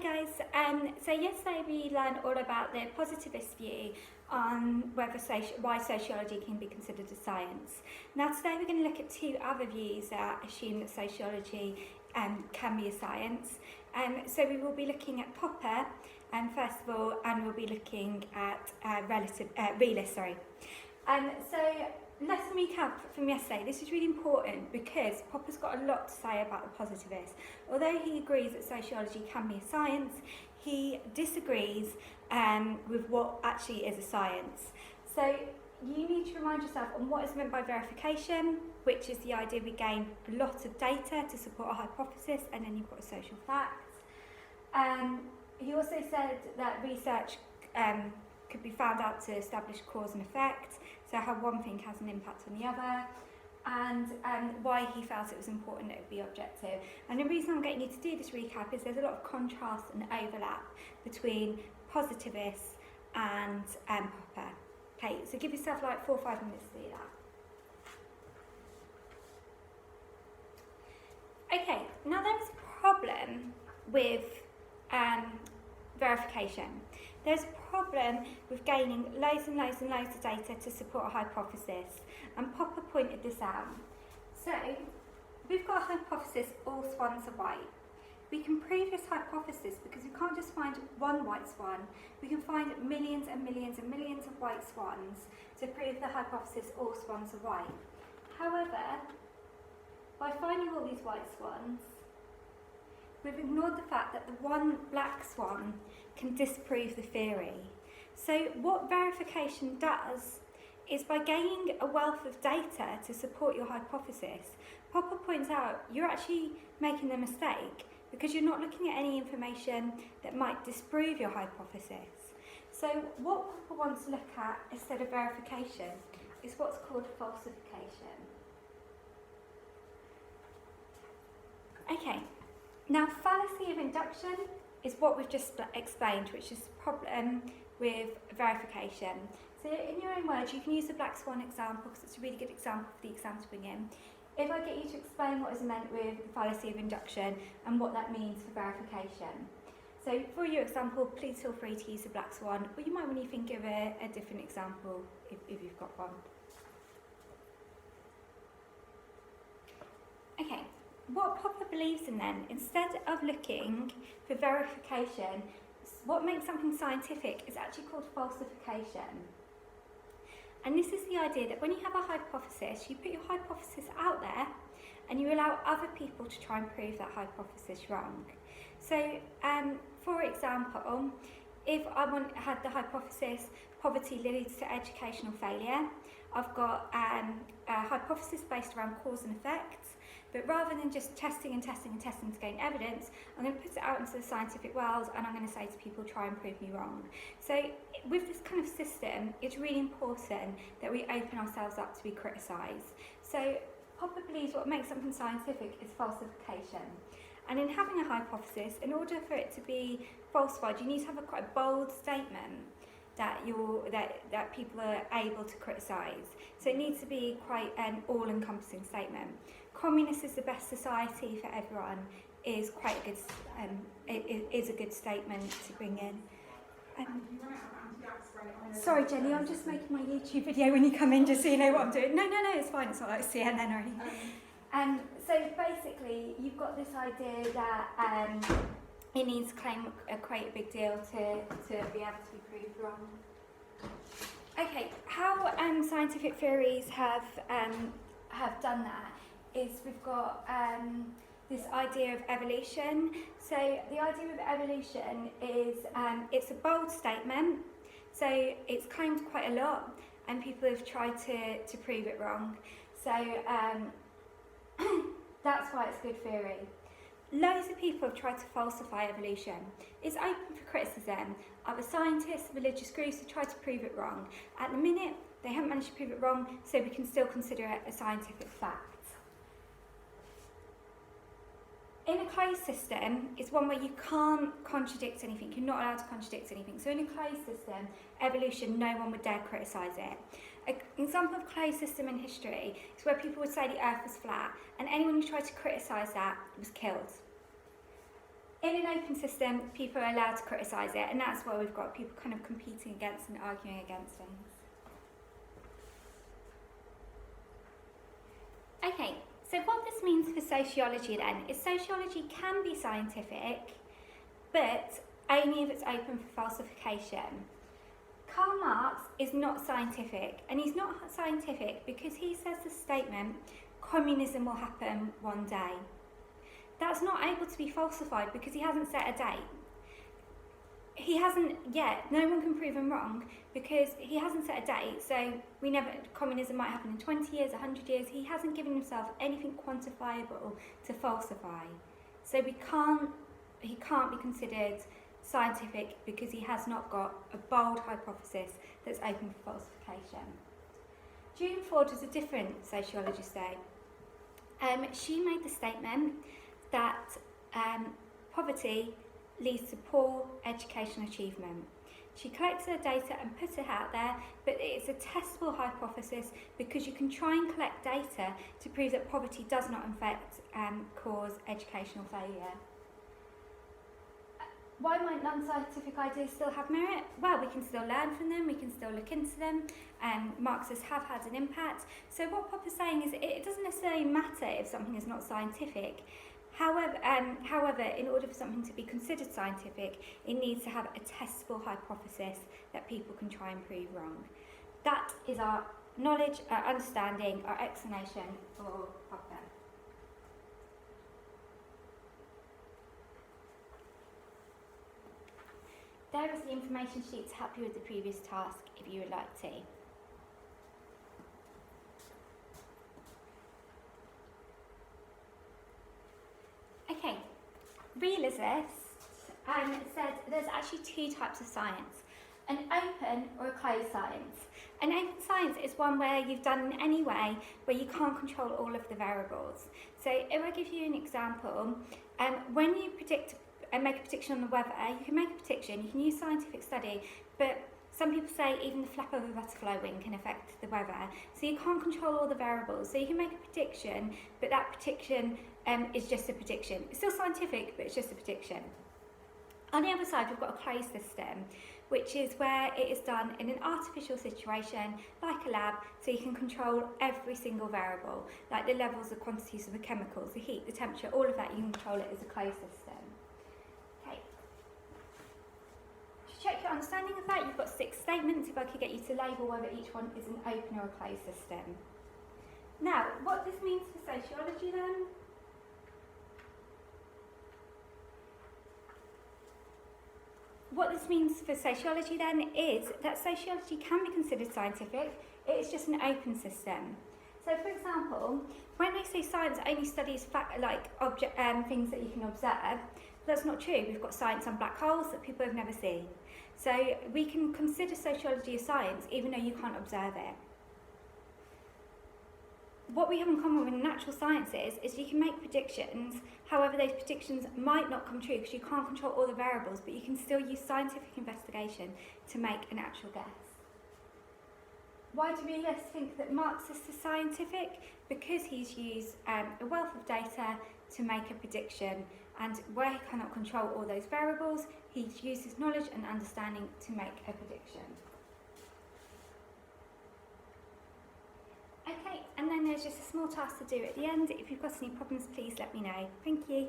Hi guys, so yesterday we learned all about the positivist view on why sociology can be considered a science. Now today we're going to look at two other views that assume that sociology can be a science. So we will be looking at Popper first of all, and we'll be looking at realist. So let's recap from yesterday. This is really important because Popper's got a lot to say about the positivists. Although he agrees that sociology can be a science, he disagrees with what actually is a science. So you need to remind yourself on what is meant by verification, which is the idea we gain a lot of data to support a hypothesis, and then you've got a social fact. He also said that research could be found out to establish cause and effect, so how one thing has an impact on the other, and why he felt it was important that it would be objective. And the reason I'm getting you to do this recap is there's a lot of contrast and overlap between positivists and Popper. Okay, so give yourself like 4 or 5 minutes to do that. Okay, now there's a problem with verification. There's a problem with gaining loads and loads and loads of data to support a hypothesis, and Popper pointed this out. So, we've got a hypothesis all swans are white. We can prove this hypothesis because we can't just find one white swan, we can find millions and millions and millions of white swans to prove the hypothesis all swans are white. However, by finding all these white swans, we've ignored the fact that the one black swan can disprove the theory. So what verification does is, by gaining a wealth of data to support your hypothesis, Popper points out you're actually making a mistake because you're not looking at any information that might disprove your hypothesis. So what Popper wants to look at instead of verification is what's called falsification. Okay. Now, fallacy of induction is what we've just explained, which is the problem with verification. So in your own words, you can use the black swan example because it's a really good example for the exam to bring in. If I get you to explain what is meant with the fallacy of induction and what that means for verification. So for your example, please feel free to use the black swan, or you might want to think of a different example if you've got one. Okay. What Popper believes in then, instead of looking for verification, what makes something scientific is actually called falsification. And this is the idea that when you have a hypothesis, you put your hypothesis out there and you allow other people to try and prove that hypothesis wrong. So, for example, if I had the hypothesis poverty leads to educational failure, I've got a hypothesis based around cause and effect. But rather than just testing and testing and testing to gain evidence, I'm going to put it out into the scientific world and I'm going to say to people, try and prove me wrong. So with this kind of system, it's really important that we open ourselves up to be criticised. So Popper believes what makes something scientific is falsification. And in having a hypothesis, in order for it to be falsified, you need to have a quite a bold statement that people are able to criticise. So it needs to be quite an all-encompassing statement. Communist is the best society for everyone is quite a good is a good statement to bring in. Sorry Jenny, I'm just making my YouTube video when you come in, just so you know what I'm doing. No, it's fine, it's not like CNN or anything. So basically you've got this idea that it needs to create a big deal to be able to be proved wrong. Okay, how scientific theories have done that is we've got this idea of evolution. So the idea of evolution is it's a bold statement, so it's claimed quite a lot and people have tried to prove it wrong. So that's why it's good theory. Loads of people have tried to falsify evolution. It's open for criticism. Other scientists, religious groups have tried to prove it wrong. At the minute, they haven't managed to prove it wrong, so we can still consider it a scientific fact. In a closed system, it's one where you can't contradict anything. You're not allowed to contradict anything. So in a closed system, evolution, no one would dare criticise it. An example of closed system in history is where people would say the earth was flat, and anyone who tried to criticise that was killed. In an open system, people are allowed to criticise it, and that's why we've got people kind of competing against and arguing against things. Okay, so what this means for sociology then is sociology can be scientific, but only if it's open for falsification. Karl Marx is not scientific, and he's not scientific because he says the statement, communism will happen one day. That's not able to be falsified because he hasn't set a date. He hasn't yet, no one can prove him wrong because he hasn't set a date, so communism might happen in 20 years, 100 years, he hasn't given himself anything quantifiable to falsify. So he can't be considered scientific because he has not got a bold hypothesis that's open for falsification. June Ford was a different sociologist though. She made the statement that poverty leads to poor educational achievement. She collected the data and put it out there, but it's a testable hypothesis because you can try and collect data to prove that poverty does not in fact cause educational failure. Why might non-scientific ideas still have merit? Well, we can still learn from them, we can still look into them, Marxists have had an impact. So what Popper's saying is it doesn't necessarily matter if something is not scientific. However, in order for something to be considered scientific, it needs to have a testable hypothesis that people can try and prove wrong. That is our knowledge, our understanding, our explanation for Popper. There is the information sheet to help you with the previous task if you would like to. Okay, realists said there's actually two types of science, an open or a closed science. An open science is one where you've done in any way where you can't control all of the variables. So if I give you an example, when you predict and make a prediction on the weather, you can make a prediction, you can use scientific study, but some people say even the flap of a butterfly wing can affect the weather. So you can't control all the variables. So you can make a prediction, but that prediction is just a prediction. It's still scientific, but it's just a prediction. On the other side, we've got a closed system, which is where it is done in an artificial situation, like a lab, so you can control every single variable, like the levels, the quantities of the chemicals, the heat, the temperature, all of that, you can control it as a closed system. Check your understanding of that. You've got 6 statements. If I could get you to label whether each one is an open or a closed system. Now, what this means for sociology then? What this means for sociology then is that sociology can be considered scientific. It is just an open system. So, for example, when they say science only studies things that you can observe, that's not true. We've got science on black holes that people have never seen. So we can consider sociology as science even though you can't observe it. What we have in common with natural sciences is you can make predictions, however those predictions might not come true because you can't control all the variables, but you can still use scientific investigation to make an actual guess. Why do realists think that Marxist is scientific? Because he's used a wealth of data to make a prediction, and where he cannot control all those variables, he's used his knowledge and understanding to make a prediction. Okay, and then there's just a small task to do at the end. If you've got any problems, please let me know. Thank you.